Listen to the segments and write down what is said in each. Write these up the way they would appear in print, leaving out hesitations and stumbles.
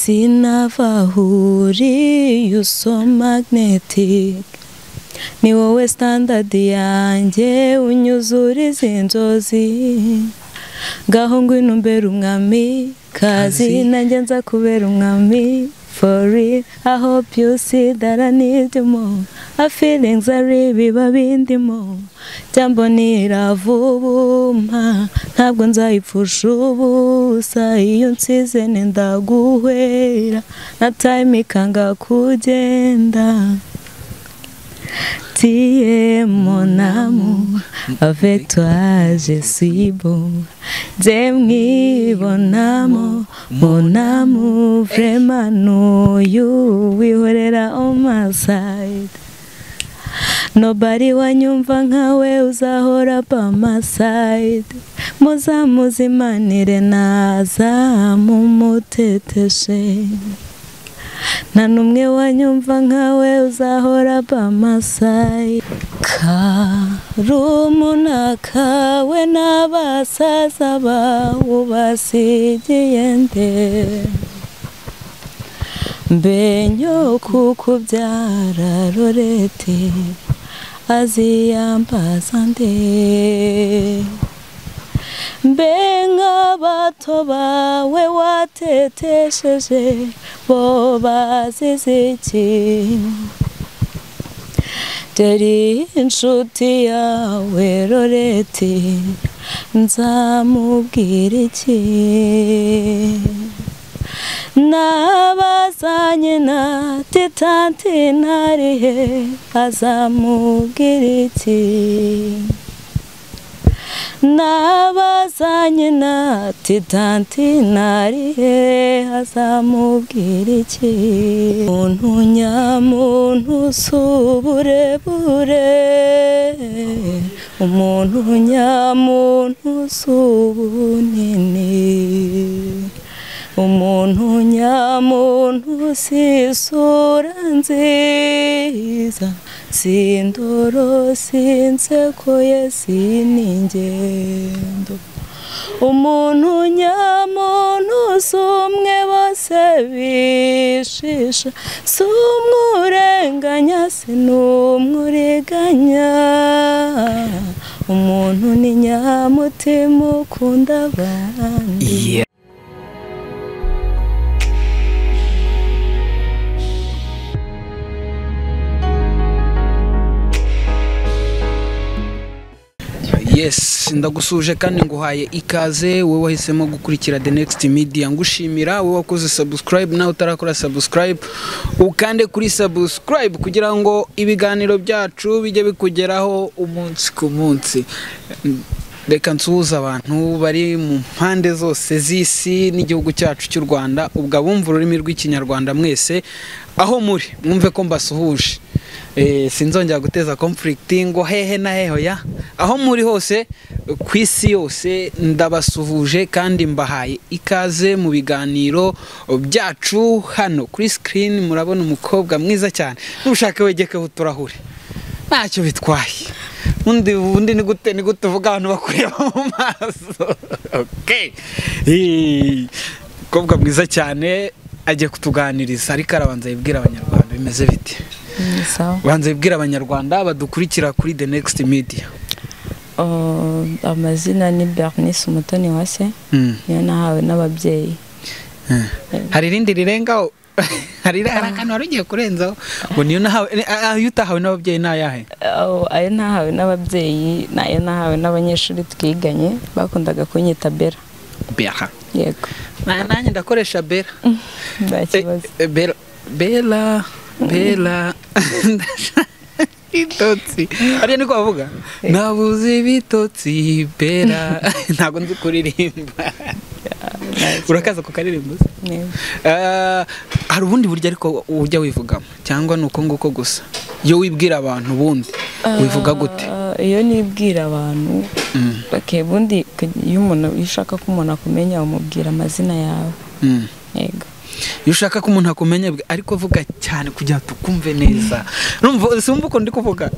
sinavahuri, you so magnetic. Ni wowe standard yanjye unyuzuriza inzozi. Ngaho ngwino mbere umwami kazi nanjye nza kubera umwami. For real, I hope you see that I need you more. My feelings are biba bindimo. Jambo niravuma, ntabwo nzayipfusha ubusa. Iyo nsize ndaguhwera, na time ikanga kugenda. Tiens mon amour, avec toi je suis beau. J'aime mon amour, vraiment know you, wihorera on my side. Nobody wanyumva nkawe uzahora by my side. Muzimanire naza mumuteteshe. Nta numwe wanyumva nkawe uzahora by my side. Karumuna kawe n'abasaza bawe basigiye nde. Mbe nyoko kubyara Lorete aziyambaza nde. Mbe nk'abato bawe watetesheje bo bazize iki. Deri inshuti yawe Lorete nzamubwira iki. Nabazanye na titanti narihe azamubwira iki. Nabazanye na titanti narihe azamubwira iki. Umuntu nyamuntu suburebure, umuntu nyamuntu subunini, umuntu nyamuntu sisura nziza, sindoro sinseko yesiningendo. Umuntu nyamuntu sumwe bose bishisha, sumurenganya sinumuriganya. Umuntu ni nyamutima ukunda abandi. Yes, ndagusuje kandi nguhaye ikaze wowe wahisemo gukurikira The Next Media. Ngushimira wowe wakoze subscribe nawe utarakora subscribe, ukande kuri subscribe kugira ngo ibiganiro byacu bijye bikugeraho umunsi ku munsi. Reka nsuhuza abantu bari mu mpande zose z'isi n'igihugu cyacu cy'u Rwanda. Ubwo abumva ururimi rw'ikinyarwanda mwese aho muri mwumve ko mbasuhuje. Sinzongera guteza conflict ngo hehe na heho ya. Aho muri hose ku isi yose ndabasuhuje kandi mbahaye ikaze mu biganiro byacu. Hano kuri screen murabona umukobwa mwiza cyane. Nushaka wegeke turahure. Ntacyo bitwaye. Undi ni gute uvuga abantu bakureba mu maso. Okay. Umukobwa mwiza cyane agiye kutuganiriza ariko arabanza yibwira abanyarwanda bimeze bite. Banza yibwira abanyarwanda badukurikira kuri The Next Media. Amazina ni Bernice Umutoni wase. Niyo nahawe n'ababyeyi. Hari irindi rirengaho. Hari akantu warugiye kurenzaho ngo niyo nahawe utahawe n'ababyeyi nayahe. Ayo nahawe n'ababyeyi nayo nahawe n'abanyeshuri twiganye bakundaga kunyita Bera. Bera. Yego. Nanjye ndakoresha Bera. Ndakibazo. Bella bitotsi. Ari niko bavuga. Nabuze bitotsi Bera. Ntago nzi kuririmba. Urakaza ku karirimbo. Hari ubundi buryo ariko ujya wivugamo cyangwa nuko nguko gusa. Yo wibwira abantu bundi wivuga gute? Iyo nibwira abantu bundi iyo umuntu yishaka ko umuntu akumenya umubwira amazina yawe. Yego. Iyo ushaka ko umuntu akumenya ariko vuga cyane kugira tukumve neza. Numva simba uko ndi kuvuga.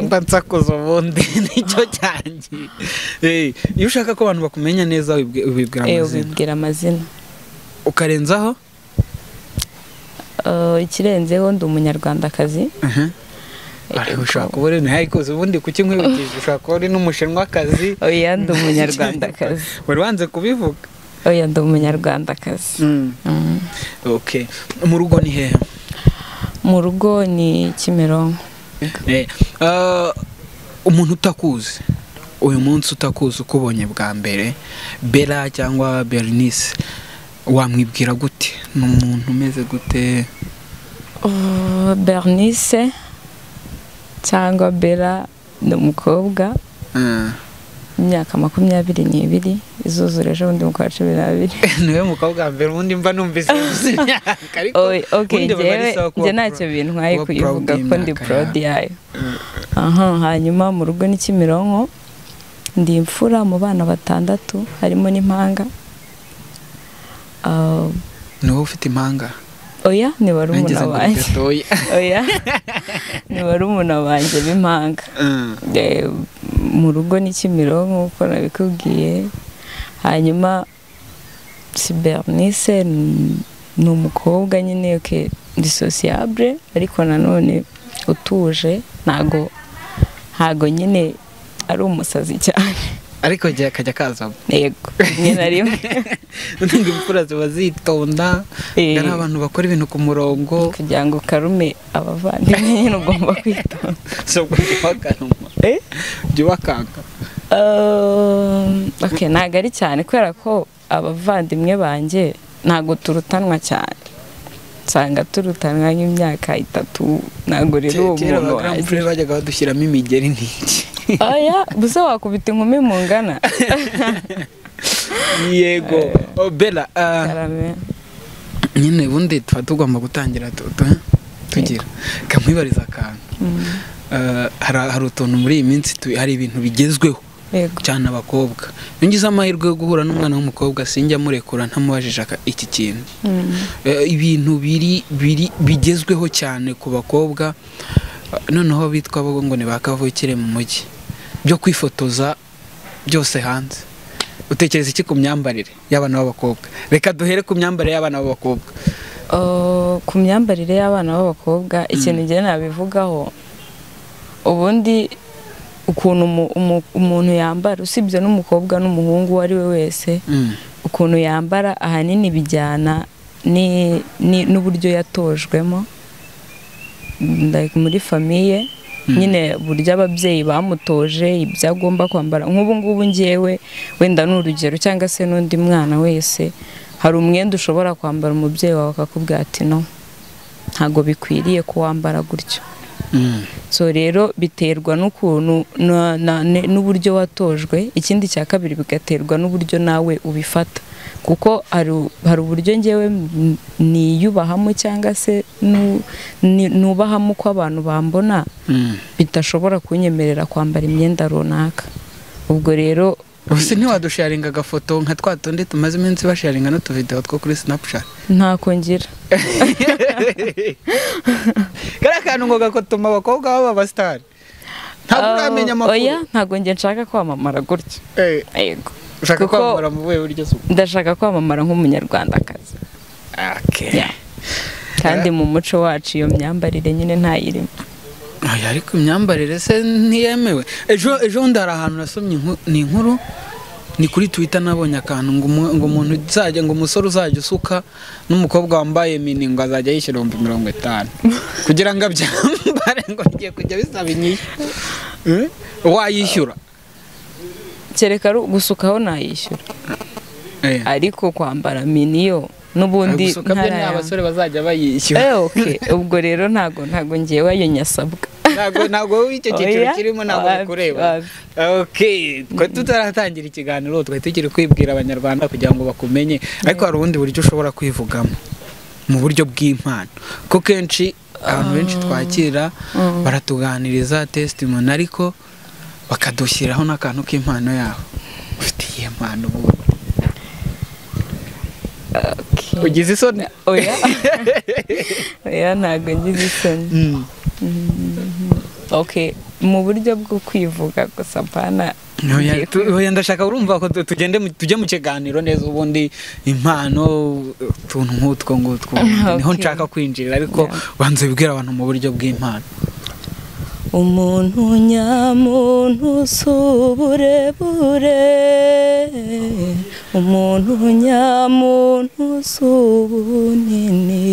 Mba nsakoza ubundi nicyo cyanjye. Iyo ushaka ko abantu bakumenya neza wibwira amazina. Wibwira amazina. Ukarenzaho? ikirenzeho ndi umunyarwandakazi. ushaka kuba uri ntayikoze ubundi kuki nkwibukije ushaka kuba uri n'umushinwakazi. Oya ndi umunyarwandakazi. wari wanze kubivuga. Oya ndi umunyarwandakazi. Okay, mu rugo ni hehe? Mu rugo ni Kimironko. Umuntu utakuzi uyu munsi utakuzi ukubonye bwa mbere, Bella cyangwa Bernice, wamwibwira gute? Ni umuntu umeze gute? Bernice cyangwa Bella ni umukobwa, imyaka 22 izuzura ejo bundi mu kwa 12. Niwe mukobwa wa mbere ubundi mba numvise imyaka ariko okay, njye ntacyo bintwaye kuyivuga ko ndi proud yayo. Hanyuma mu rugo ni Kimironko, ndi imfura mu bana 6 harimo n'impanga. Niwe ufite impanga? Oya ni barumuna wanjye. Oya ni barumuna wanjye b'impanga. Mu rugo ni Kimironko uko nabikubwiye. Hanyuma si Bernice ni umukobwa nyine ndi sociable ariko nanone utuje, ntago nyine ari umusazi cyane ariko giye kajya kaza. Yego nyine rimwe ndi imfura ziba zitonda, ari abantu bakora ibintu ku murongo kugira ngo karume abavandimwe nyine ugomba kwitonda. So byubakanga. Okay, ntago ari cyane kubera ko abavandimwe banjye ntago turutanwa cyane, nsanga turutanwa nk'imyaka 3. Ntago rero uwo muntu wanjye bajyaga badushyiramo imideri n'iki. Oya busa wakubita inkumi mu ngana. Yego. Bella, nyine bundi tuba tugomba gutangira tugira kamwibariza akantu. Hari utuntu muri iyi minsi hari ibintu bigezweho cyane abakobwa. Iyo ngize amahirwe yo guhura n'umwana w'umukobwa sinjya murekura ntamubajije iki kintu. Ibintu bigezweho cyane ku bakobwa noneho bitwa bo ngo ni bakavukire mu mujyi byo kwifotoza byose hanze. Utekereza iki ku myambarire y'abana b'abakobwa? Reka duhere ku myambarire y'abana b'abakobwa. Ku myambarire y'abana b'abakobwa ikintu ngiye nabivugaho, ubundi ukuntu umuntu yambara, usibye n'umukobwa n'umuhungu ari we wese, ukuntu yambara ahanini bijyana n'uburyo yatojwemo, like muri famiye nyine burya ababyeyi bamutoje ibyo agomba kwambara. Nk'ubu ngubu ngewe wenda n'urugero cyangwa se n'undi mwana wese, hari umwenda ushobora kwambara umubyeyi wawe akakubwira ati no, ntago bikwiriye kuwambara gutyo. So rero biterwa n'ukuntu n'uburyo watojwe. Ikindi cya kabiri bigaterwa n'uburyo nawe ubifata, kuko hari uburyo ngewe niyubahamo cyangwa se nubahamo ko abantu bambona bitashobora kunyemerera kwambara imyenda runaka. Ubwo rero ubuse ntiwadusharinga agafoto nka twa tundi tumaze iminsi basharinga n'utuvideo two kuri Snapchat? Ntako ngira. Kara kantu ngo gakotuma abakobwa baba abastar. Ntabwo uramenya amakuru. Oya ntago nge nshaka kwamamara gutyo. Yego. Ushaka kwamamara mu buhe buryo se? Ndashaka kwamamara nk'umunyarwandakazi. Okay. Kandi mu muco wacu iyo myambarire nyine ntayirimo. Ariko imyambarire se ntiyemewe. Ejo ndara ahantu nasomye ni inkuru ni kuri Twitter nabonye akantu ngo umuntu uzajya ngo umusore uzajya usuka n'umukobwa wambaye mini ngo azajya yishyura 50 kugira ngo abyambare ngo ngiye kujya bisaba inyishyu. Wayishyura? Kereka gusukaho nayishyura. Ariko kwambara mini yo nubundi ntara abasore bazajya bayishyura. Okay, ubwo rero ntago ngiyewe ayo nyasabwa. Ntago icyo cyiciro kirimo ntago kureba. Okay, ko tutaratangira ikiganiro twe tukiri kwibwira abanyarwanda kugira ngo bakumenye, ariko hari ubundi buryo ushobora kwivugamo mu buryo bw'impano. Ko kenshi abantu benshi twakira baratuganiriza testimony ariko bakadushyiraho n'akantu k'impano yabo. Ufite iyi mpano ubu ugize isoni? Oya ntago ngize isoni. Okay, mu buryo bwo kwivuga gusa mpana Oya ndashaka urumva ko tujye mu kiganiro neza ubundi impano tuntu nk'utwo ngutwo niho nshaka kwinjira ariko banze bibwira abantu mu buryo bw'impano. Umuntu nyamuntu suburebure, umuntu nyamuntu subunini,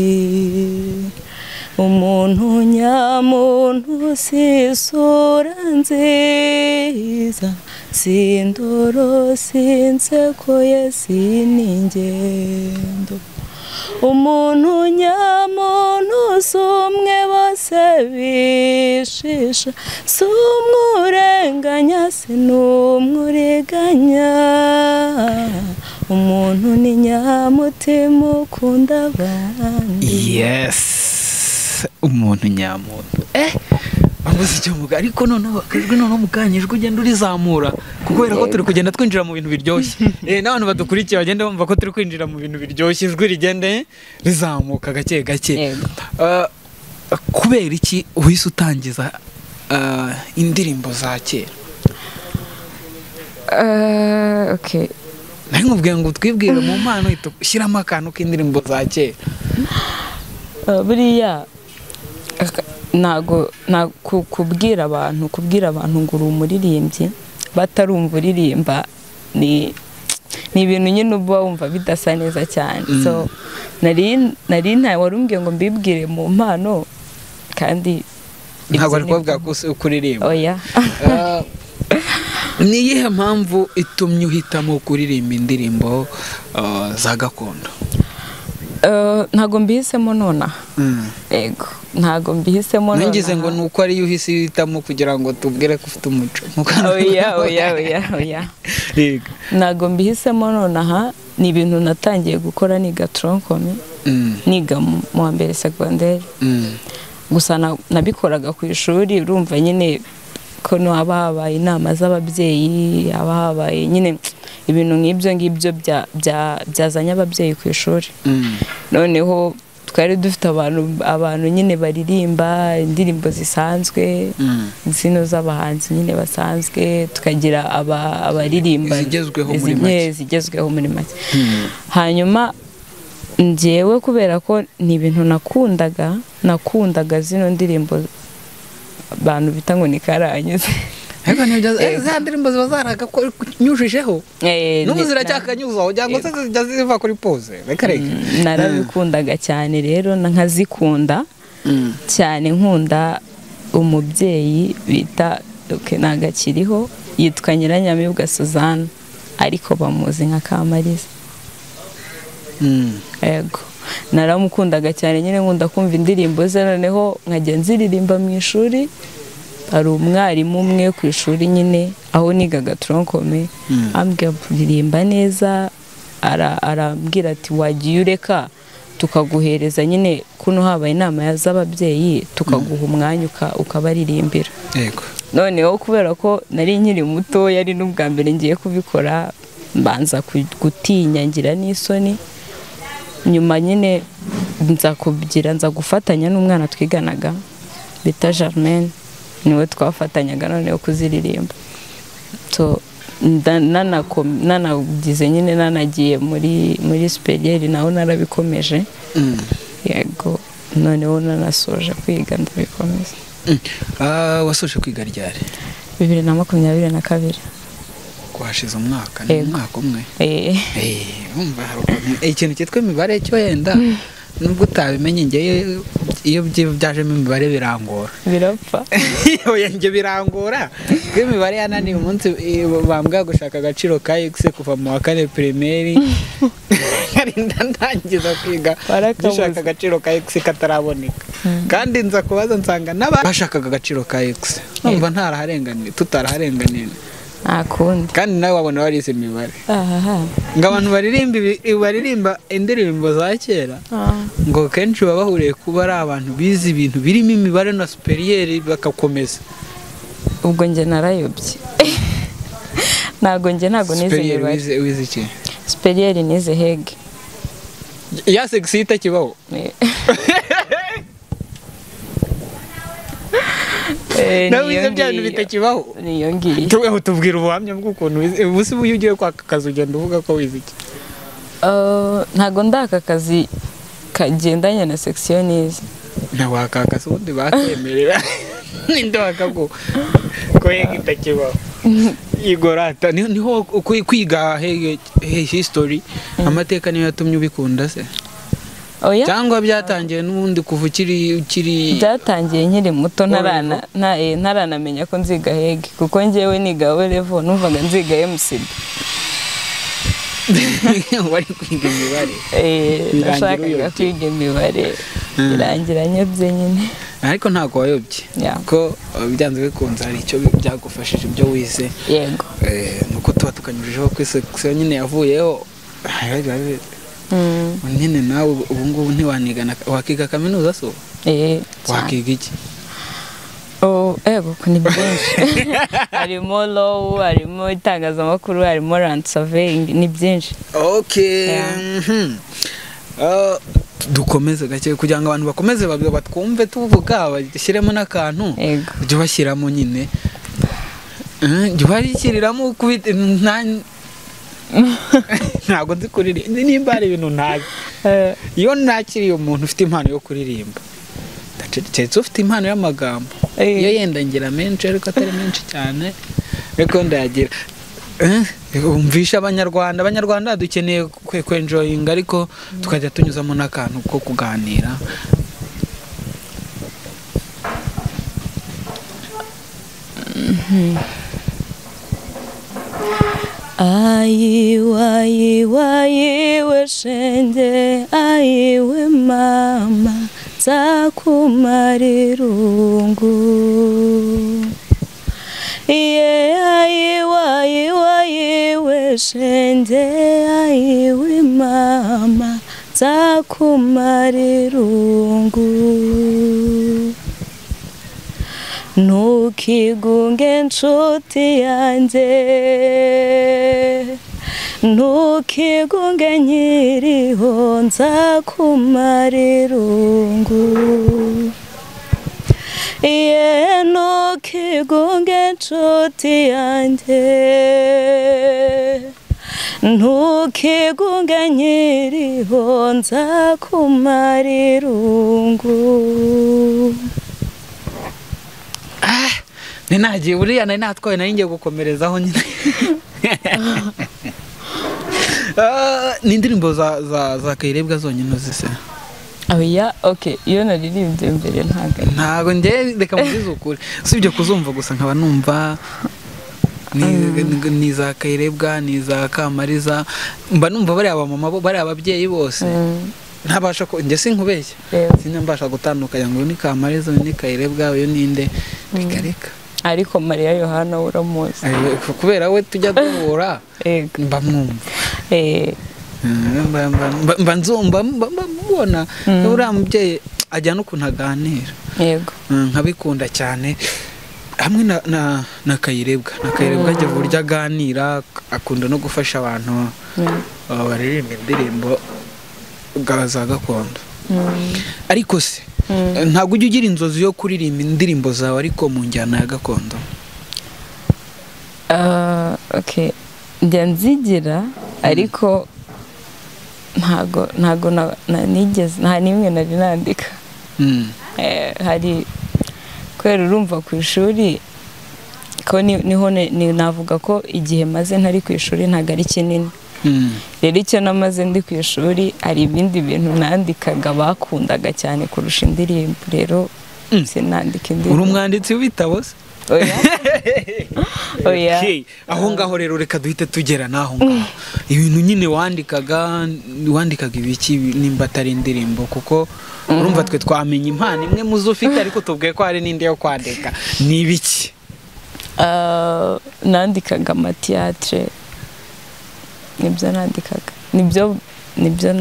umuntu nyamuntu sisura nziza, sindoro sinseko yesiningendo, umuntu nyamuntu sumwe bose bishisha, sumurenganya sinumuriganya, umuntu ni nyamutima ukunda abandi. Yes, umuntu nyamuntu ambuze icyo muga ariko noneho akajwe noneho mukanyijwe ugenda urizamura kubera ko turi kugenda twinjira mu bintu biryoshye n'abantu badukurikiye bagenda bumva ko turi kwinjira mu bintu biryoshye ijwi rigende rizamuka gake gake. Kubera iki uhise utangiza indirimbo za kera? Okay, nari nkubwiye ngo twibwire mu mpano ushyiramo akantu k'indirimbo za kera. Buriya ntago kubwira abantu ngo uri umuririmbyi batarumva uririmba ni ibintu nyine uba wumva bidasa neza cyane. So nari ntawe warumbwiye ngo mbibwire mu mpano kandi ntabwo ari kuvuga ko ukuririmba. Oya. Ni iyihe mpamvu itumye uhitamo kuririmba indirimbo za gakondo? Ntago mbihisemo nonaha. Yego, ntago mbihisemo nonaha. Ngize ngo nuko ari uhise uhitamo kugira ngo tubwire ko ufite umuco. Oya. Ntago mbihisemo nonaha, ni ibintu natangiye gukora niga tronkome, niga mu wa mbere secondaire. Gusa nabikoraga ku ishuri, urumva nyine ko no habaye inama z'ababyeyi, habaye nyine ibintu ngibyo byazanye ababyeyi ku ishuri. Noneho twari dufite abantu nyine baririmba indirimbo zisanzwe, zino z'abahanzi nyine basanzwe, tukagira abaririmba zigezweho muri make. Hanyuma njyewe kubera ko ni ibintu nakundaga zino ndirimbo abantu bita ngo ni karanyuze. Ego nibyo za ndirimbo ziba zaraganyujijeho n'ubu ziracyakanyuzaho cyangwa se zijya ziva kuri pose. Narabikundaga cyane rero nkazikunda cyane. Nkunda umubyeyi bita nagakiriho, yitwa Nyiranyamibwa Suzanne ariko bamuzi nk'akamalayika. Ego naramukundaga cyane nyine, nkunda kumva indirimbo ze, noneho nkajya nziririmba mu ishuri. Hari umwarimu umwe ku ishuri nyine aho nigaga tronkome, ambwira kuririmba neza, arambwira ati wagiye ureka tukaguhereza nyine kuno habaye inama z'ababyeyi tukaguha umwanya ukabaririmbira. Yego. Noneho kubera ko nari nkiri muto, yari n'ubwa mbere ngiye kubikora, mbanza gutinya ngira n'isoni. Nyuma nyine nza gufatanya n'umwana twiganaga bita Germaine, niwe twafatanyaga noneho kuziririmba. So nanagize nyine nanagiye muri superieri naho narabikomeje. Yego, noneho nanasoje kwiga ndabikomeza. Wasoje kwiga ryari? 2022. Kwashize umwaka umwe. Umva ikintu cyitwa imibare cyo yenda nubwo utabimenye ngiye iyo byajemo imibare birangora. Birapfa. Oya nge birangora. Imibare yananiye umunsi bambwa gushaka agaciro ka X kuva mu wa 4 primaire. Karinda ndangiza kwiga gushaka agaciro ka X kataraboneka. Kandi nza kubaza nsanga bashakaga agaciro ka X. Umva ntaraharenganira, tutaraharenganira. Akundi. Kandi nawe wabona warize imibare. Ngo abantu baririmba indirimbo za kera. Ngo kenshi baba bahuriye kuba ari abantu bize ibintu birimo imibare na superieri bakakomeza. Ubwo nge narayobye. Ntago nize imibare. Superieri wize iki? Superieri nize HEG. Ya sexita kibaho. nawe wize bya bintu bitakibaho niyo ngiye tuweho tubwira ubuhamya bw'ukuntu ubusi buyo ugiye kwaka kazi ugenda uvuga ko wize iki ntago ndaka kazi kagendanye na section nize na wakaka se ubundi bakemerera ninde wakago ko yega itakibaho igorata niho kwiga history amateka niyo yatumye ubikunda se oya cyangwa byatangiye n'ubundi kuva ukiri byatangiye nkiri muto ntaranamenya ko nziga HEG kuko njyewe niga level numvaga nziga MCD wari kwiga imibare nashakaga kwiga imibare irangira nyabye nyine ariko ntago wayobye ko byanze bikunze hari icyo byagufashije ibyo wize yego nuko tuba tukanyujijeho ku section nyine yavuyeho nyine nawe ubu ngubu ntiwanigana wakiga kaminuza so wakiga iki ego ni byinshi harimo law harimo itangazamakuru harimo land surveying ni byinshi dukomeze gake kugira ngo abantu bakomeze batwumve tuvuga bashyiremo n'akantu byo bashyiramo nyine byo barishyiriramo ntabwo nzi kuririmba nimba ari ibintu ntazi iyo nakiriye umuntu ufite impano yo kuririmba ndacecetse ufite impano y'amagambo iyo yenda ngira menshi ariko atari menshi cyane ariko ndayagira umvisha abanyarwanda dukeneye kwenjoyinga ariko tukajya tunyuzamo n'akantu ko kuganira ayiwe shenge ayiwe mama nzakumara irungu ayiwe shenge ayiwe mama nzakumara irungu ntukigunge nshuti yanjye ntukigunge nkiriho nzakumara irungu ntukigunge nshuti yanjye ntukigunge nkiriho nzakumara irungu ninagiye buriya nari natwaye nari ngiye gukomerezaho nyine ni indirimbo za Kayirebwa zonyine zise oya iyo naririmbye mbere ntago njye reka muzize ukuri usibye kuzumva gusa nkaba numva ni za Kayirebwa ni za Kamariza mba numva bari abamama bari ababyeyi bose ntabasha ko njye sinkubeshye sinambasha gutandukanya ngo ni Kamariza ni Kayirebwa uyu ninde bikareka ariko Mariya Yohana uramuzi kubera we tujya duhura mba mwumva mba nzumva mbona uriya mubyeyi ajya n'ukuntu aganira yego nkabikunda cyane hamwe na Kayirebwa ajya burya aganira akunda no gufasha abantu baririmba indirimbo za gakondo ariko se ntabwo ujya ugira inzozi yo kuririmba indirimbo zawe ariko mu njyana ya gakondo njya nzigira ariko ntago nigeze nta nimwe nari nandika hari kwera urumva ku ishuri ko niho navuga ko igihe maze ntari ku ishuri ntago ari kinini rero icyo namaze ndi ku ishuri hari ibindi bintu nandikaga bakundaga cyane kurusha indirimbo rero sinandika indirimbo uri umwanditsi w'ibitabo se oya aho ngaho rero reka duhite tugera naho ngaho ibintu nyine wandikaga ibiki nimba atari indirimbo kuko urumva twe twamenye impano imwe muzo ufite ariko tubwiye ko hari n'indi yo kwandika ni ibiki nandikaga amatiyatire nibyo nandikaga nibyo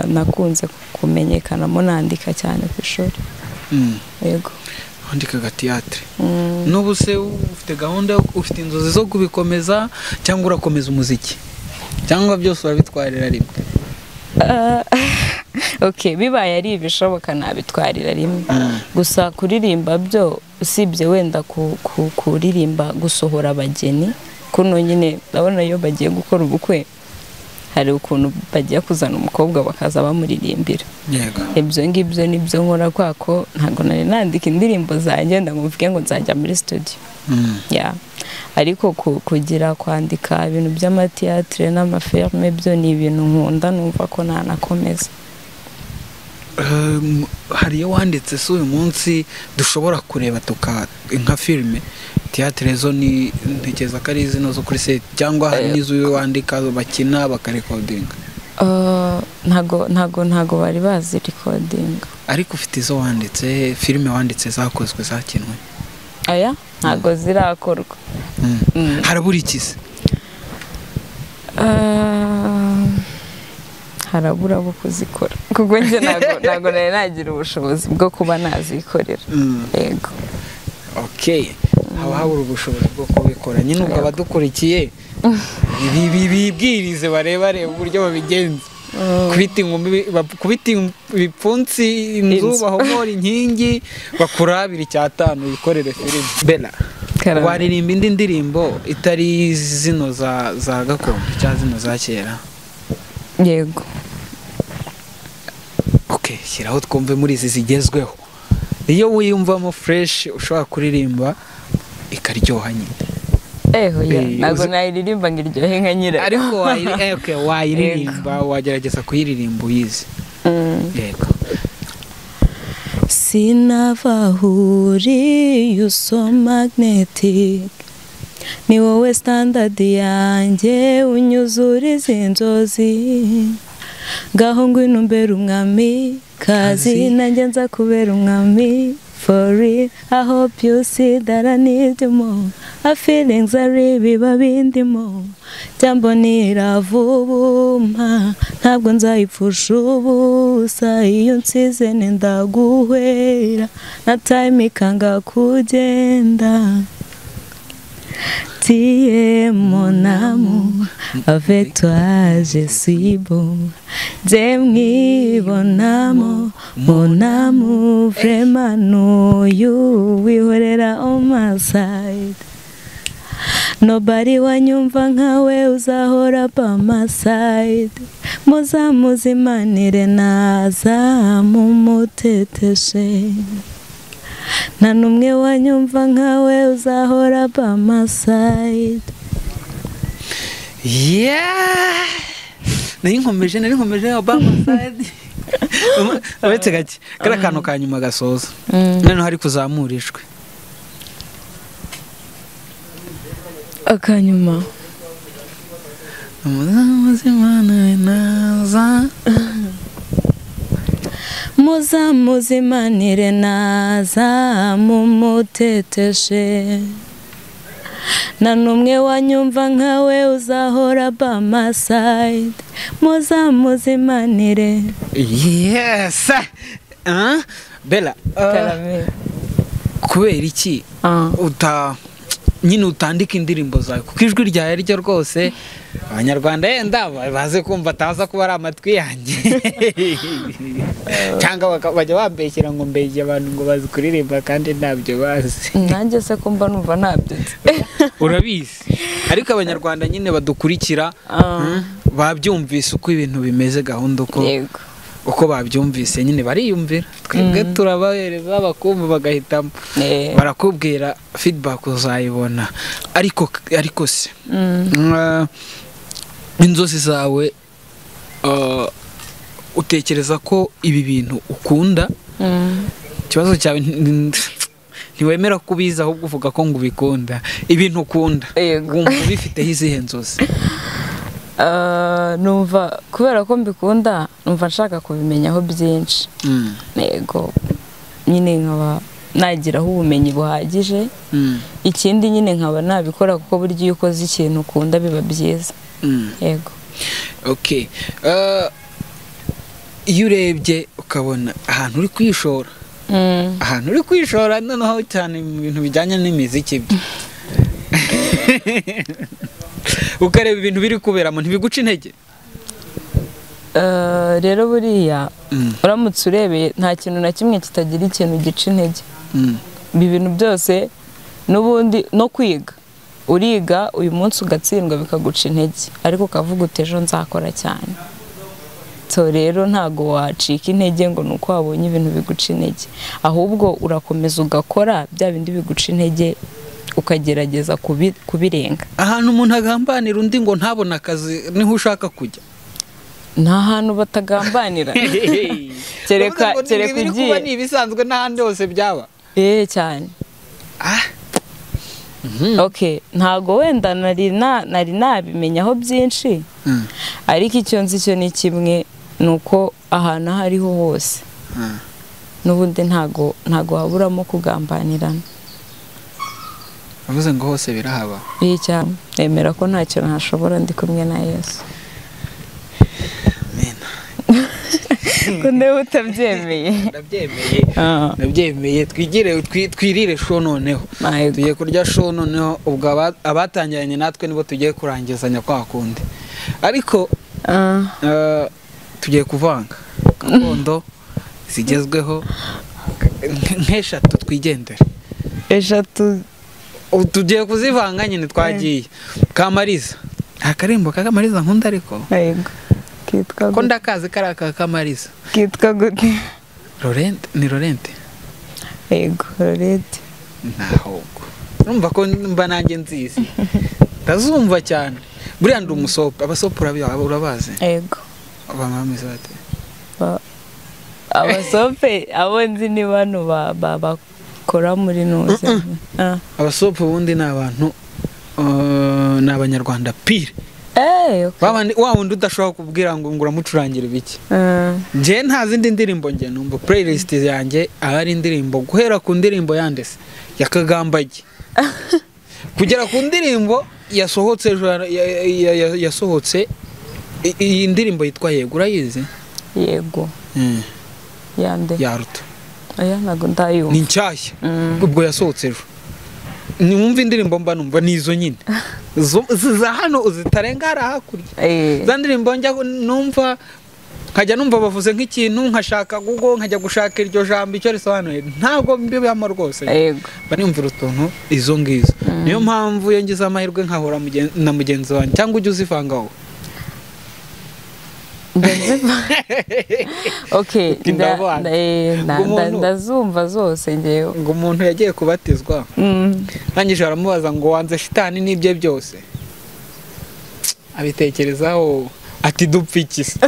nakunze kumenyekanamo nandika cyane ku ishuri yego wandikaga tiyatire n'ubu se ufite gahunda ufite inzozi zo kubikomeza cyangwa urakomeza umuziki cyangwa byose urabitwarira rimwe bibaye ari ibishoboka nabitwarira rimwe gusa kuririmba byo usibye wenda kuririmba gusohora abageni kuno nyine ndabona iyo bagiye gukora ubukwe hari ukuntu bagiye kuzana umukobwa bakaza bamuririmbira ibyo ngibyo nibyo nkora kwako ntago nari nandika indirimbo zanjye ndamuvuge ngo nzajya muri studio ariko kugira kwandika ibintu by'amateatre n'amafilme byo ni ibintu nkunda numva ko nanakomeza. Hariyo wanditse so uyu munsi dushobora kureba nka filme teatre zo ni ntekeza kari zino zo kuri set cyangwa hari nizo wandika bakina bakarecordinga? Ntago bari bazi recording. Ariko ufite izo wanditse filme wanditse zakozwe zakinwe? Aya ntago zirakorwa. Harabura ikize? Harabura bo kuzikora kuko nje ntago nari nagira ubushobozi bwo kuba nazikorera. Yego. Okay. Habura ubushobozi bwo kubikora nyine ubwo abadukurikiye bibwirize bareba uburyo babigenza. Kubita ibipfunsi inzu bahomora inkingi bakurabira icyatanu bikorere filime. Bella, waririmba indi ndirimbo itari zino za gakondo cyangwa zino za kera? Yego. Okay, shyiraho twumve muri izi zigezweho. Iyo wiyumvamo fresh ushobora kuririmba ikaryoha nyine. Ntago nayiririmba ngiryohe nka nyira. Ariko wayiririmba wagerageza kuyiririmba uyizi. Yego. Sinavahuri you so magnetic, ni wowe standard yanjye unyuzuriza inzozi, ngaho ngwino mbere umwami kazi nanjye nza kubera umwami. For real, I hope you see that I need you more. My feelings are biba bindimo. Jambo niravubuma, ntabwo nzayipfusha ubusa. Iyo nsize ndaguhwera, na time ikanga kugenda. Tiye mon amour, avec toi je suis beau. JMV mon amour, vraiment know you, wihorera on my side. Nobody wanyumva nkawe uzahora by my side. Muzimanire naza mumuteteshe. Nta numwe wanyumva nkawe uzahora by my side. Nari nkomeje by my side. Uretse gake kara kantu kanyuma gasoza none hari kuzamurishwe akanyuma muzimanire naza mumuteteshe. Nta numwe wanyumva nkawe uzahora by my side. Muzimanire. Yes. Bella, kubera iki nyine utandika indirimbo zawe kuko ijwi ryawe ryo rwose abanyarwanda yenda baze kumva ataza kuba ari amatwi yanjye cyangwa bajya bambeshyira ngo mbeshye abantu ngo bazi kuririmba kandi ntabyo bazi. Nanjye se kumva numva ntabyo urabizi ariko abanyarwanda nyine badukurikira babyumvise uko ibintu bimeze gahunda uko babyumvise nyine bariyumvira twebwe turabahereza bakumva bagahitamo barakubwira feedback uzayibona ariko se inzozi zawe utekereza ko ibi bintu ukunda ikibazo cyawe ntiwemera kubiza ahubwo uvuga ko ngo ubikunda ibintu ukunda wumva bifiteho izihe nzozi? Numva kubera ko mbikunda numva nshaka kubimenyaho byinshi. Yego nyine nkaba nagiraho ubumenyi buhagije. Ikindi nyine nkaba nabikora kuko buryo iyo ukoze ikintu ukunda biba byiza. Yego. Okay. Iyo urebye ukabona ahantu uri kwishora noneho cyane mu bintu bijyanye n'imiziki ukareba ibintu biri kuberamo ntibiguca intege? Rero buriya uramutse urebeye nta kintu na kimwe kitagira ikintu gica intege. ibintu byose n'ubundi no kwiga uriga uyu munsi ugatsindwa bikaguca intege ariko ukavuga uti ejo nzakora cyane. So rero ntago wacika intege ngo nuko wabonye ibintu biguca intege, ahubwo urakomeza ugakora bya bindi biguca intege ukagerageza kubirenga. Ahantu umuntu agambanira undi ngo ntabona akazi niho ushaka kujya, nta hantu batagambanira. Kereka ugiye ni ibisanzwe n'ahandi hose byaba cyane. Okay, ntago wenda nari nabimenyaho byinshi, ariko icyo nzi cyo ni kimwe, nuko ahantu hariho hose n'ubundi ntago waburamo kugambanirana. Avuze ngo hose birahaba. Cyane, nemera ko ntacyo ntashobora ndi kumwe na Yesu. Kunde utabyemeye. Ndabyemeye twirire show noneho. Tugiye kurya show noneho, ubwo abatangiranye natwe nibo tugiye kurangizanya kwa kundi. Ariko tugiye kuvanga gakondo zigezweho nk'eshatu twigendere. Eshatu tugiye kuzivanga nyine twagiye. Kamariza. Akarimbo kakamariza nkunda ariko. Yego. Kitwa ko ndakazi karaka kamariza. Kitwa gute? Laurent, ni Laurent. Yego, Laurent. Naho. Urumva ko mba nanjye nzizi. Ndazumva cyane. Buriya ndi umusopo, abasopo urabazi. Yego. Abamamiza bate. Abasope abo nzi ni bano bakora muri nuze. Abasopo ubundi ni abantu n'abanyarwanda pire. Okay. Wa wundi udashobora kubwira ngo uramucurangire biki. Nje nta zindi ndirimbo nge numva playlist yanjye ari indirimbo guhera ku ndirimbo yandese yakagambage kugera ku ndirimbo yasohotse iyi ndirimbo yitwa Yego, urayizi? Yego. Yande yaruta aya ntago ndayumva, ni nshyashya ubwo yasohotse ejo. Nimumva indirimbo mba numva nizo nyine za hano uzitarenga hakurya. Za ndirimbo njya numva nkajya numva bavuze nk'ikintu nkashaka Google nkajya gushaka iryo jambo icyo risobanuye, ntago mbibamo rwose. Banimvira utuntu izo ngizo. Niyo mpamvu iyo ngize amahirwe nkahora na mugenzi wanjye cyangwa ujye uzivangaho. Okay, ndazumva zose ngewe. Ngo umuntu yagiye kubatizwa nangije aramubaza ngo wanze shitani n'ibye byose, abitekerezaho ati dupfikise.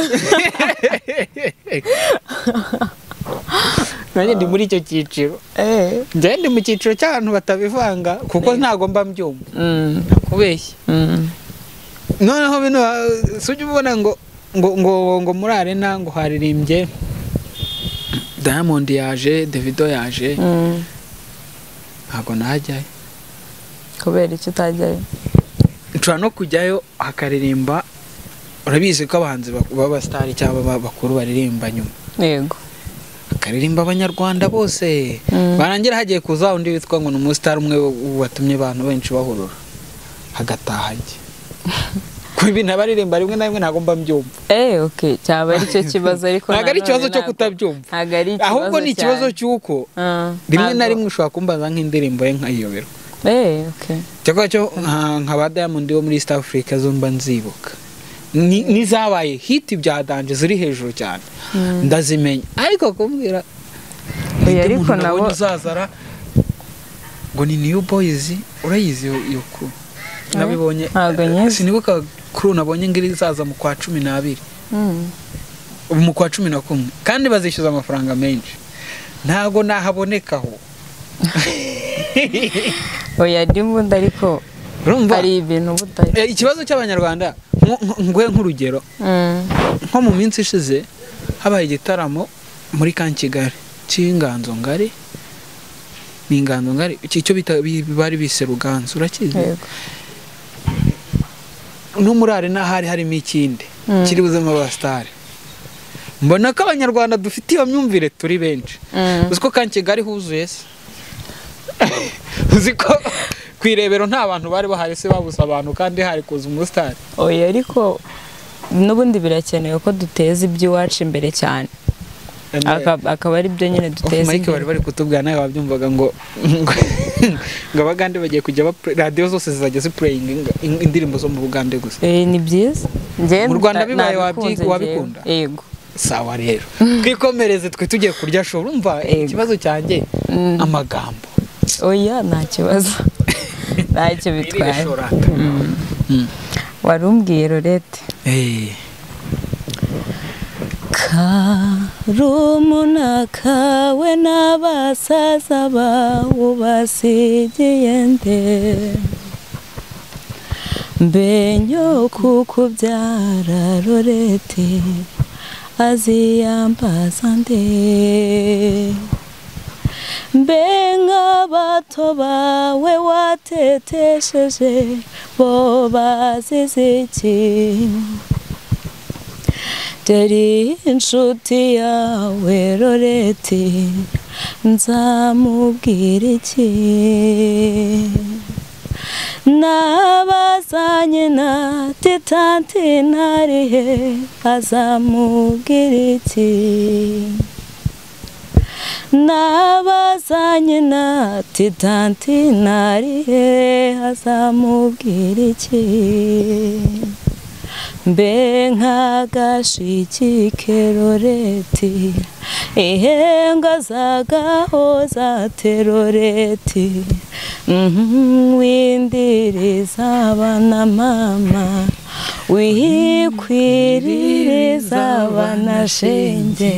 Nanjye ndi muri icyo cyiciro. Njye ndi mu cyiciro cy'abantu batabivanga kuko ntago mba mbyumva. Nakubeshye. Noneho bino sujye ubona ngo muri arena ngo haririmbye Diamond yaje, Davido yaje. Ntago najyayo. Kubera icyo utajyayo? Nshobora no kujyayo hakaririmba, urabizi ko abahanzi baba star cyangwa bakuru baririmba nyuma. Yego. Akaririmba abanyarwanda bose. Barangira hagiye kuza undi witwa ngo n'umustar umwe watumye abantu benshi bahurura hagatahajye. Ibi nabaririmba rimwe na rimwe ntago mba mbyumva. Okay, cyaba ari cyo kibazo ariko ntago ari ikibazo cyo kutabyumva. Ahubwo ni ikibazo cy'uko rimwe na rimwe ushobora kumbaza nk'indirimbo ye nkayiyoberwa. Okay. Cyakora cyo nka ba Diamond wo muri East Africa zo mba nzibuka. Nizabaye hit bya danje ziri hejuru cyane. Ndazimenya. Ariko kumbwira ariko nabo uzazara ngo ni New Boys, urayizi yuko nabibonye. Sinibuka kuri nabonye ngiri zaza mu kwa 12. Mu kwa 11 kandi bazishyuza amafaranga menshi. Ntago nahabonekaho. Oya ndimunda ariko ari ibintu butari. Ikibazo cy'abanyarwanda ngwe nk'urugero. Nko mu minsi ishize habaye igitaramo muri Kigali cy'inganzo ngari. Ni inganzo ngari icyo bari bise Ruganzo, urakizi? No muri arena harimo ikindi kiri buzima ba star. Mbona ko abanyarwanda dufite iyo myumvire turi benshi. Uziko Kigali huzuye se. Uziko kwirebero nta bantu bari bahari se babuza abantu kandi hari kuza umustar. Oya ariko n'ubundi birakenewe ko duteza iby'iwacu imbere cyane. akaba ari byo nyine duteza Mike bari kutubwira nawe wabyumvaga ngo abagande bagiye kujya radio zose zizajya ziplaying indirimbo zo mu Bugande gusa. Ni byiza mu Rwanda bibaye wabikunda. Yego sawa rero twikomereze twe tugiye kurya show urumva ikibazo cyanjye amagambo oya nta kibazo ntacyo bitwaye warumbwiye Lorette karumuna kawe n'abasaza bawe ubasigiye nde mbenyo kukubyara Lorette aziyambaza nde mbe nk'abato bawe watetesheje bo bazize iki dore inshuti yawe Lorette nzamubwira iki nabazanye na titanti narihe azamubwira iki nabazanye na titanti narihe azamubwira iki mbe nk'agashikike Lorette ihenga zagahoza Lorette windiriza abana mama wikwiririza abana shenge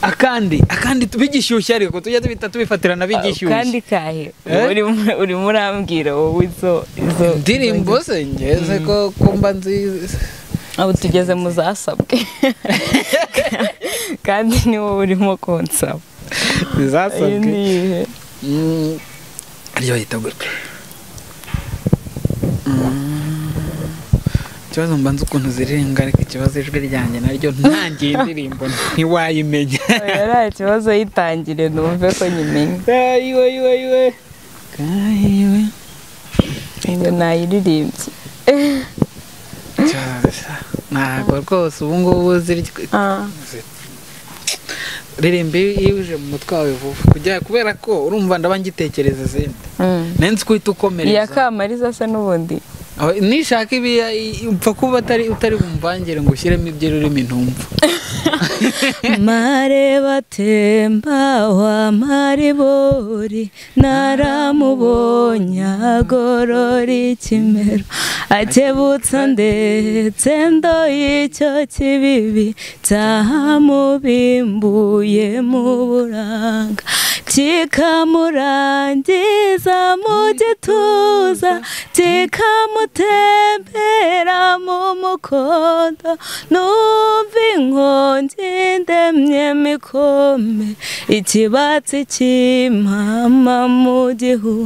akandi tubigishyushye ariko tujya tubita tubifatirana bigishyushye kandi kahe uri murambwira wowe izo ndirimbo se ngeze ko mba nzi abo tugeze mu zasabwe kandi ni wowe urimo konsaba zasabwe ariyo yita gute ikibazo mbanza ukuntu zirirenga ariko ikibazo ijwi ryanjye naryo ntangiye indirimbo ntiwayimenya yari ikibazo yitangire numve ko nyimenya ayiwe ngo nayiririmbye ntabwo rwose ubu ngubu ririmba iyo uje mu mutwe wawe vuba kubera ko urumva ndaba ngitekereza izindi nenzi ko uhita ukomereza iya kamariza se n'ubundi nishaka ibi upfa kuba utari bumvangire ngo ushyiremo ibyo rurimi ntumva mareba temba wa maribori naramubonye agorora ikimero akebutsa ndetse ndo icyo kibibi cyahamubimbuye mu buranga kikamurangiza mu gituza kikamutembera mu mukondo numva inkongi ndemye mikome ikibatsi cy'impama mu gihu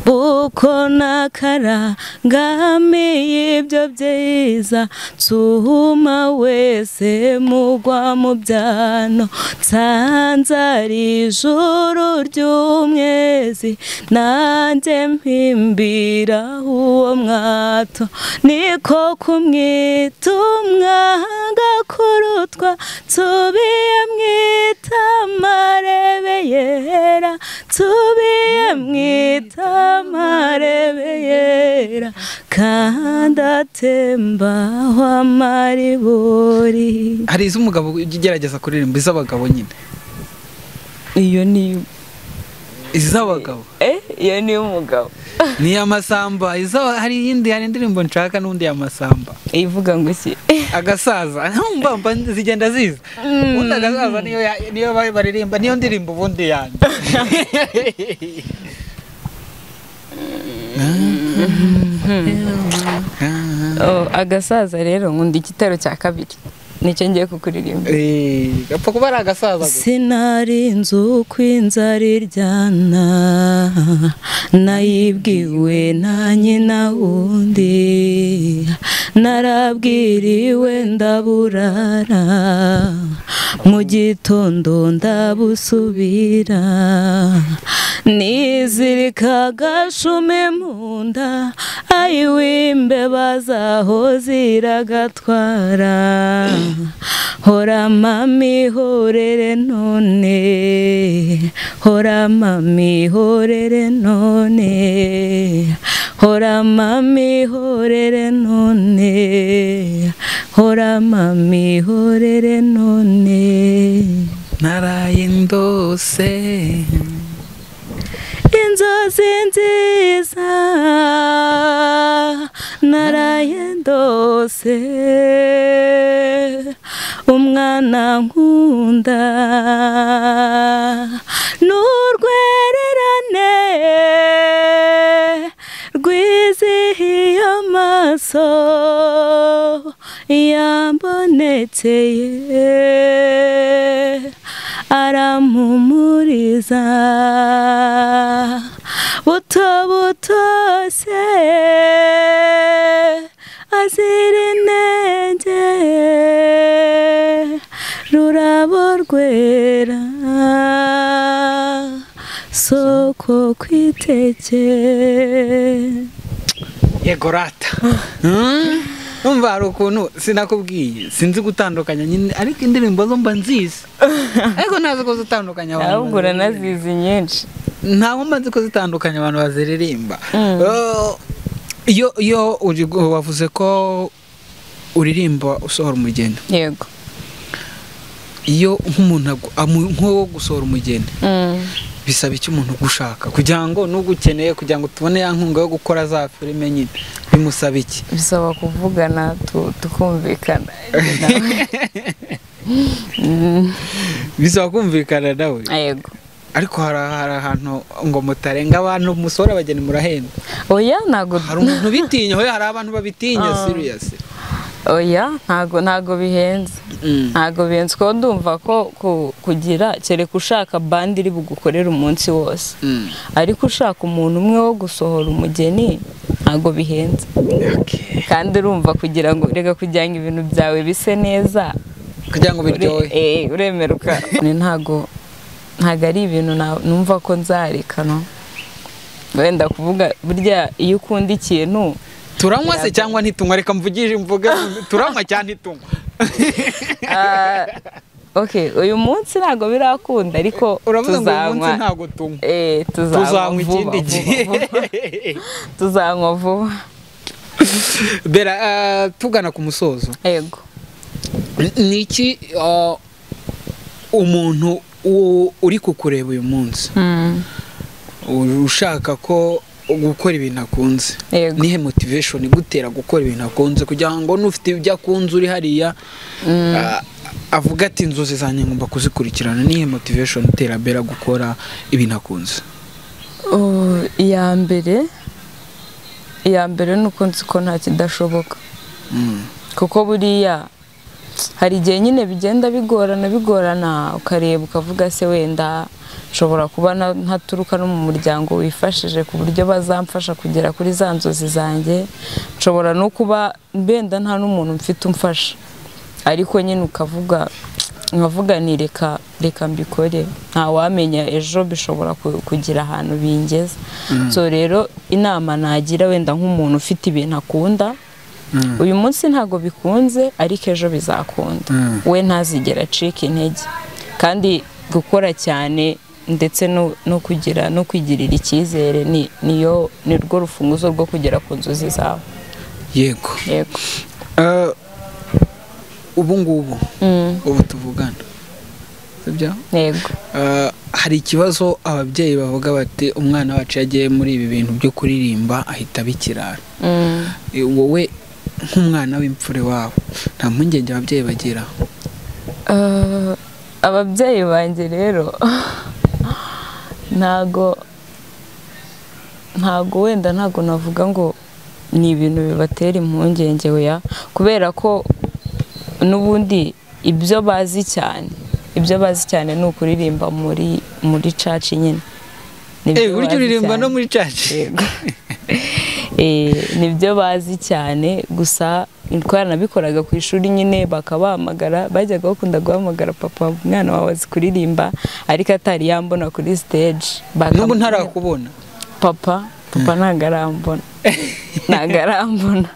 buko nakarangamiye ibyo byiza nsuma wese mugwa mu byano nsanzari ijuru ry'umwezi nanjye mpimbira uwo mwato niko kumwita umwanga kurutwa nsubiye mwita marebe yera nsubiye mwita marebe yera kandi atemba wa maribori. Hari iz'umugabo ugerageza kuririmba iz'abagabo nyine iyo ni iz'abagabo iyo ni umugabo ni amasamba hari yindi hari indirimbo nshaka n'undi amasamba ivuga ngo iki agasaza ntumva zigenda ziza undi agasaza niyo baririmba niyo ndirimbo ubundi yanjye agasaza rero nkunda igitero cya kabiri nicyo ngiye kukuririmba gapfa kuba ari agasaza sinarinze uko inzara iryana nayibwiwe na nyina wundi narabwiriwe ndaburara mu gitondo ndabusubira nizirika agashumi mu nda ayiw'imbeba zaho ziragatwara hora mami horere none hora mami horere none hora mami horere none hora mami horere none naraye ndose inzozi nziza naraye ndose umwana nkunda n'urwererane rwizihiye amaso yambonekeye arampumuriza buto butose azira inenge rurabo rwera soko kwiteke yego rata numva hari ukuntu sinakubwiye sinzi gutandukanya nyine ariko indirimbo zo mba nziza ariko ntazi ko zitandukanya abantu ahubwo uranazizi nyinshi ntawe mbanzi ko zitandukanya abantu baziririmba iyo wavuze ko uririmba usohora umugeni yego iyo nk'umuntu nko gusohora umugeni bisaba iki umuntu gushaka kugira ngo n'ugukeneye kugira ngo tubone ya nkunga yo gukora za filime nyine bimusaba iki bisaba kuvugana tukumvikana bisaba kumvikana nawe yego ariko hari ahantu ngo mutarenga abantu musora abageni murahenda oya ntago hari umuntu bitinya hoya hari abantu babitinya serious oya ntago bihenze ntago bihenze ko ndumva ko kugira kereka ushaka bandi iri bugukorera umunsi wose ariko ushaka umuntu umwe wo gusohora umugeni ntago bihenze kandi urumva kugira ngo rega kugira ngo ibintu byawe bise neza kugira ngo biryohe uremeruka ntago ari ibintu numva ko nzareka no wenda kuvuga burya iyo ukunda ikintu turanywa se cyangwa ntitunywa reka mvugije mvuga turanywa cyangwa ntitunywa okay uyu munsi ntago birakunda ariko tuzanywa ntago tunywa tuzanywa ikindi gihe tuzanywa vuba bera tugana ku musozo yego niki umuntu uri kukureba uyu munsi ushaka ko gukora ibintu akunze nihe motivation igutera gukora ibintu akunze kugira ngo nufite ibyo akunze uri hariya avuga ati inzozi zanjye ngomba kuzikurikirana nihe motivation iterambere gukora ibintu akunze iya mbere nuko nzi ko nta kidashoboka kuko buriya hari igihe nyine bigenda bigorana ukareba ukavuga se wenda nshobora kuba ntaturuka no mu muryango wifashije ku buryo bazamfasha kugera kuri za nzozi zanjye nshobora no kuba mbenda nta n'umuntu mfite umfasha ariko nyine nkavuga ni reka mbikore nta wamenya ejo bishobora kugira ahantu bingeza so rero inama nagira wenda nk'umuntu ufite ibintu akunda uyu munsi ntago bikunze ariko ejo bizakunda we ntazigera acika intege kandi gukora cyane ndetse no kwigirira icyizere ni rwo rufunguzo rwo kugera ku nzozi zawe yego ubu tuvugana sibyo yego hari ikibazo ababyeyi bavuga bati umwana wacu yagiye muri ibi bintu byo kuririmba ahita bikirara wowe nk'umwana w'imfure wabo nta mpungenge ababyeyi bagira ababyeyi banjye rero ntago wenda ntago navuga ngo ni ibintu bibatera impungenge weya kubera ko n'ubundi ibyo bazi cyane ni ukuririmba muri church nyine buryo uririmba no muri church nibyo bazi cyane gusa twaranabikoraga ku ishuri nyine bakabahamagara bajyaga bakunda guhamagara papa umwana wawe azi kuririmba ariko atari yambona kuri stage n'ubu ntarakubona papa ntago arambona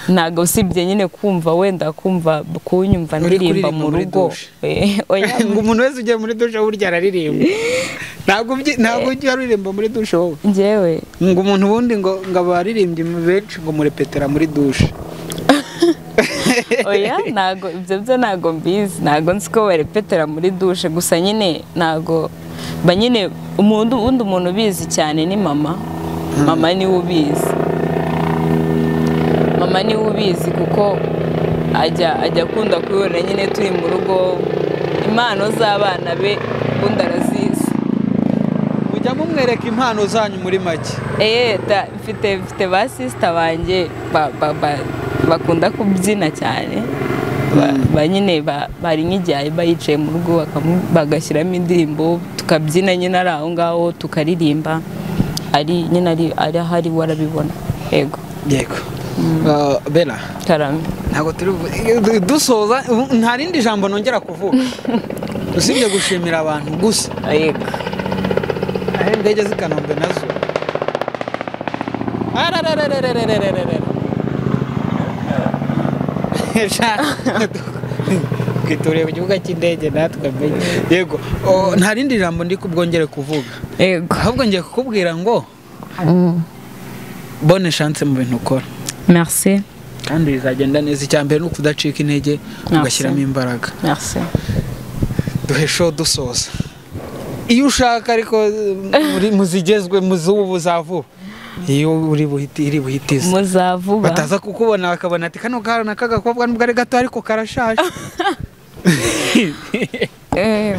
ntago usibye nyine kumva wenda kumva kunyumva ndirimba mu rugo ngo umuntu wese ugiye muri dushe burya araririmba ntabwo ujya aririmba muri dushe wowe njyewe ngo umuntu ubundi ngo abaririmbye benshi ngo murepetera muri dushe oya ntago ibyo ntago mbizi ntago nzi ko barepetera muri dushe gusa nyine ntago nyine umuntu ubizi cyane ni mama niwe ubizi kuko ajya akunda kubibona nyine turi mu rugo impano z'abana be ubundi arazizi mujya mumwereka impano zanyu muri make mfite ba sisita banjye bakunda kubyina cyane nyine bari nk'igihe bayicaye mu rugo bagashyiramo indirimbo tukabyina nyine ari aho ngaho tukaririmba nyine ari ahari warabibona yego Bella karame ntabwo turi dusoza nta rindi jambo nongera kuvuga usibye gushimira abantu gusa yego indege z'Ikanombe nazo twitoreye ku kibuga cy'indege natwe yego nta rindi jambo ndi kubwongere kuvuga yego ahubwo ngiye kukubwira ngo bonne chance mu bintu ukora merci kandi bizagenda neza icyambere no kudacika intege ugashyiramo imbaraga merci duhe show dusoza iyo ushaka ariko muri muzigezwe muzubu zavuba iyo uri buhitize muzavuba bataza kukubona bakabona ati kano kana kagakobwa nubwo ari gato ariko karashaje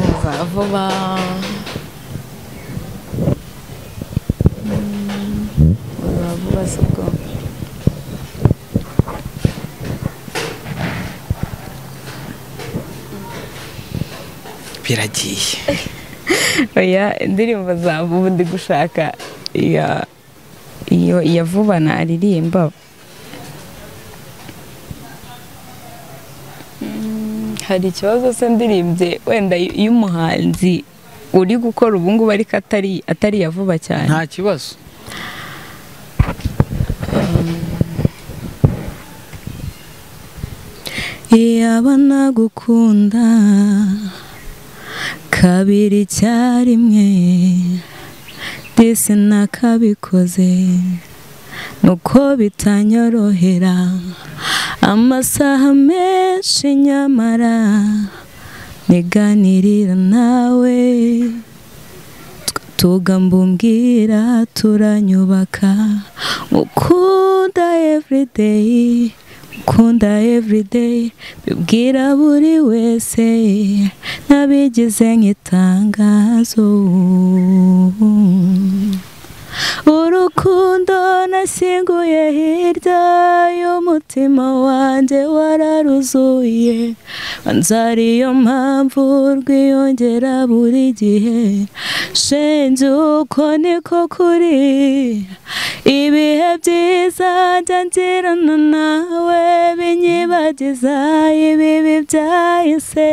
muzavuba sibwo biragiye oya indirimbo zavuba ndi gushaka iyo vuba na aririmba hari ikibazo se ndirimbye wenda iyo umuhanzi uri gukora ubu ngubu ariko atari yavuba cyane nta kibazo iyaba nagukunda kabiri icyarimwe disi nakabikoze nuko bitanyorohera amasaha menshi nyamara niganirira nawe tugambumbwira turanyubaka ukunda everyday ukunda everyday bibwira buri wese nabigize nk'itangazo urukundo nashyinguye hirya y'umutima wanjye wararuzuye ariyo mpamvu rwiyongera buri gihe shenge uko niko kuri ibihe byiza njya ngirana nawe binyibagiza ibibi byahise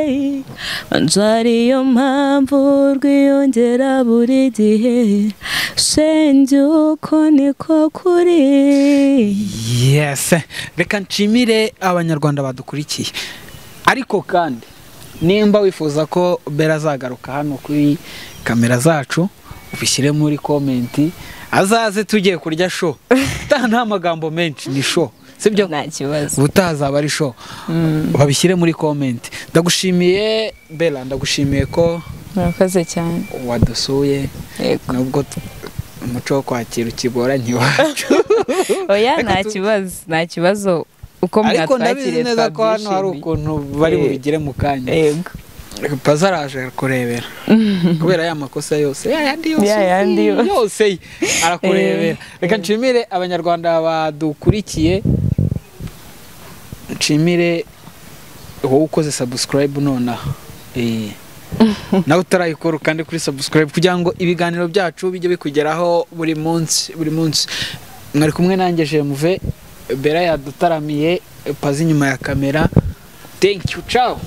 ariyo mpamvu rwiyongera buri gihe shenge uko niko kuri. Yes, reka nshimire abanyarwanda badukurikiye ariko kandi nimba wifuza ko Bella azagaruka hano kuri kamera zacu ubishyire muri komenti azaze tugiye kurya show nta magambo menshi ni show sibyo nta kibazo utazaba ari show babishyire muri komenti ndagushimiye Bella ndagushimiye ko murakoze cyane wadusuye nubwo umuco wo kwakira ukigoranye iwacu oya nta kibazo uko mwatwakiriye ariko ndabizi neza ko hano hari ukuntu bari bubigire mu kanya yego bazaraje kurebera kubera ya makosa yose yandi yose arakurebera reka nshimire abanyarwanda badukurikiye nshimire wowe ukoze subscribe nonaha nawe utarayikora kandi kuri subscribe kugira ngo ibiganiro byacu bijye bikugeraho buri munsi mwari kumwe nanjye JMV Bera yadutaramiye pazi nyuma ya kamera. Thank you, ciao.